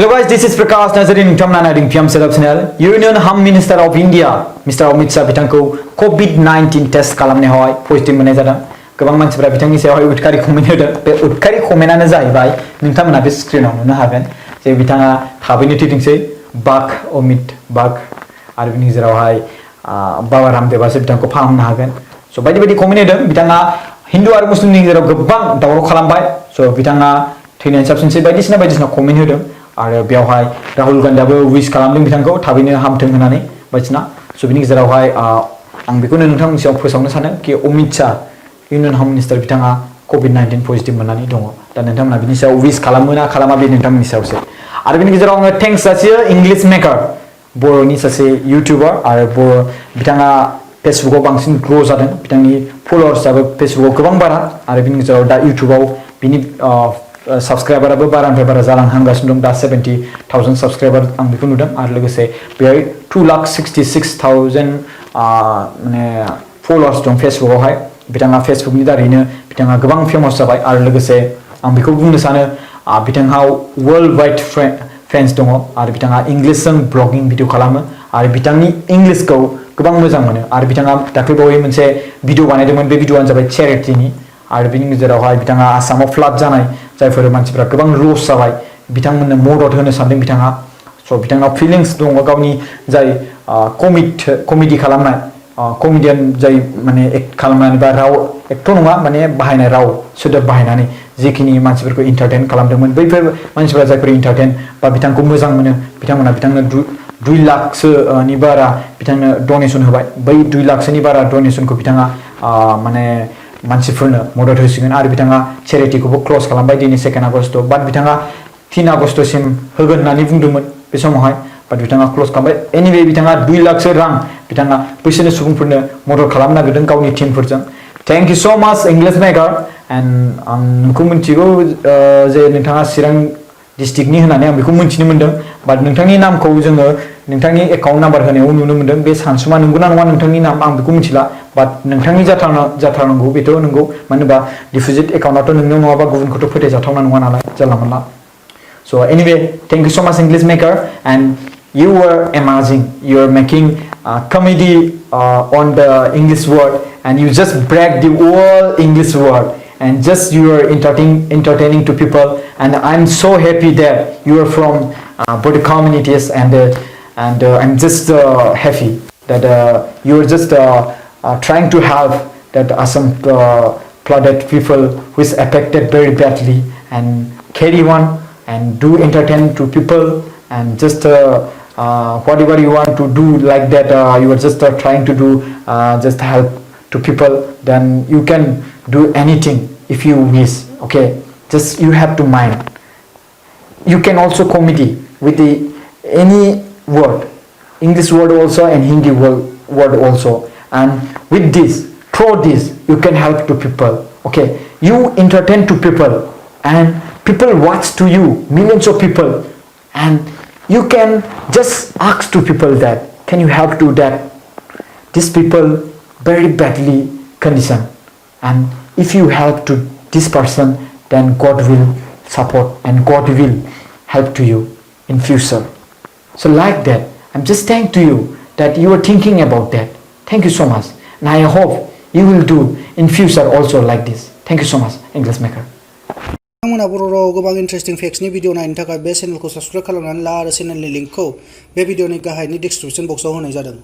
Hello guys, this is Prakash Nazarin Tamna Nading PM Setup Channel. Union Home Minister of India, Mr. Amit Shah bitangko COVID-19 test खालामनाय हाय positive मोननाय जादों। गोबां मानसिफोरा बिथांनि सायाव उदखारि कमेन्ट होदों। बे उदखारि कमेन्टआनो जाहैबाय नोंथांमोना बे स्क्रिनाव नुनो हागोन जे बिथाङा थाबैनो थैथोंसै बाग अमित बाग आरो बिनि गेजेरावहाय बाबा रामदेवासो बिथांखौ फाहामनो हागोन। स' बायदि बायदि कमेन्ट होदों। बिथाङा हिन्दु आरो मुस्लिमनि गेजेराव गोबां दावराव खालामबाय। स' बिथाङा थैनायनि साबसिनसै बायदिसिना कमेन्ट होदों। आरो बेवहाय राहुल गान्धीआबो विश खालामदों बिथांखौ थाबैनो हामथों होननानै बायदिसिना। स' बिनि गेजेरावहाय आं बेखौनो नोंथांनि सिगाङाव फोसावनो सानो कि अमित शाह इउनियन हम मिनिस्टार बिथाङा COVID-19 पजिटिभ मोननानै दङ। दा नोंथांमोना बिनि सायाव विश खालामो ना खालामा बे नोंथांमोननि सायावसो। आरो बिनि गेजेराव आङो थेंक्स जासियो इंलिश मेकार बर'नि सासे इउटिउबार आरो बिथाङा फेसबुकआव बांसिन ग्र' जादों। बिथांनि फलोवार्सआबो फेसबुकआव गोबां बारा आरो बिनि गेजेराव दा इउटिउबाव बिनि साबस्क्राइबाराबो बारानिफ्राय बारा जालांहांगासिनो दं। दा 70,000 साबस्क्राइबार आं बेखौ नुदों आरो लोगोसे बेहाय 2,66,000 माने फलोवार्स दं फेसबुकआवहाय। बिथाङा फेसबुकनि दारैनो बिथाङा गोबां फेमास जाबाय आरो लोगोसे आं बेखौ बुंनो सानो बिथांहा वर्ल्ड वाइड फेन्स दङ आरो बिथाङा इंलिशजों ब्लगिं भिडिअ खालामो आरो बिथांनि इंलिशखौ गोबां मोजां मोनो आरो बिथाङा दाख्लैबावै मोनसे भिडिअ बानायदोंमोन। बे भिडिअआनो जाबाय चेरिटिनि आरो बिनि गेजेरावहाय बिथाङा आसामाव फ्लाड जानाय जायफोर मानसिफ्रा गोबां लस जाबाय बिथांमोननो मदद होनो सानदों बिथाङा। स' बिथांनाव फिलिंस दङ गावनि जाय कमेडि खालामनाय कमेडियान जाय माने एक्ट खालामनानै बा राव एक्ट' नङा माने बाहायनाय राव सोदोब बाहायनानै जिखिनि मानसिफोरखौ इन्टारटेन खालामदोंमोन बैफोर मानसिफोरा जायफोर इन्टारटेन बा बिथांखौ मोजां मोनो बिथांमोना बिथांनो 2 लाखसोनि बारा बिथांनो डनेसन होबाय। बै 2 लाखसोनि बारा डनेसनखौ बिथाङा माने मानसिफोरनो मदद होसिगोन आरो बिथाङा चेरिटिखौबो क्ल'ज खालामबाय दिनै 2 आगस्ट। बाट बिथाङा 3 आगस्टसिम होगोन होननानै बुंदोंमोन बे समावहाय। बाट बिथाङा क्ल'ज खालामबाय। एनिवे बिथाङा 2 लाखसो रां बिथाङा बैसोरनो सुबुंफोरनो मदद खालामनो नागिरदों गावनि टीमफोरजों। थेंक इउ स' माच इंलिश मेकार एन्ड आं नोंखौ मिथिगौ जे नोंथाङा चिरां डिस्ट्रिक्टनि होननानै आं बेखौ मिथिनो मोन्दों। बाट नोंथांनि नामखौ जोङो नोंथांनि एकाउन्ट नाम्बार होनायाव नुनो मोन्दों। बे सानसुमा नंगौना नङा नोंथांनि नाम आं बेखौ मिथिला। बाट नोंथांनि जाथारनांगौ बेथ' नंगौ। मानो होनबा डिप'जिट एकाउन्टआथ' नोंनाव नङाबा गुबुनखौथ' फोथायजाथावना नङा नालाय जानला मोनला। So anyway, thank you so much English maker and you were amazing. You are making comedy on the English word and you just break the whole English word and just you are entertaining to people and I'm so happy that you are from both communities and I'm just happy that you are just trying to help that Assam flooded people who is affected very badly and carry on and do entertain to people and just whatever you want to do like that you are just trying to do just help to people, then you can do anything if you wish. Okay, just you have to mind. You can also comedy with any word, English word also and Hindi word also, and with this through this you can help to people. Okay, you entertain to people and people watch to you, millions of people, and you can just ask to people that can you help to that these people very badly condition, and if you help to this person then God will support and God will help to you in future. So like that I'm just thank to you that you are thinking about that. Thank you so much and I hope you will do in future also like this. Thank you so much English maker. नोंथांमोना बर' रावाव गोबां interesting फेक्ट्सनि video नायनो थाखाय बे चेनेलखौ subscribe खालामनानै ला आरो चेनेलनि लिंकखौ बे भिडिअनि गाहायनि डिसक्रिपशन बक्सआव होनाय जादों।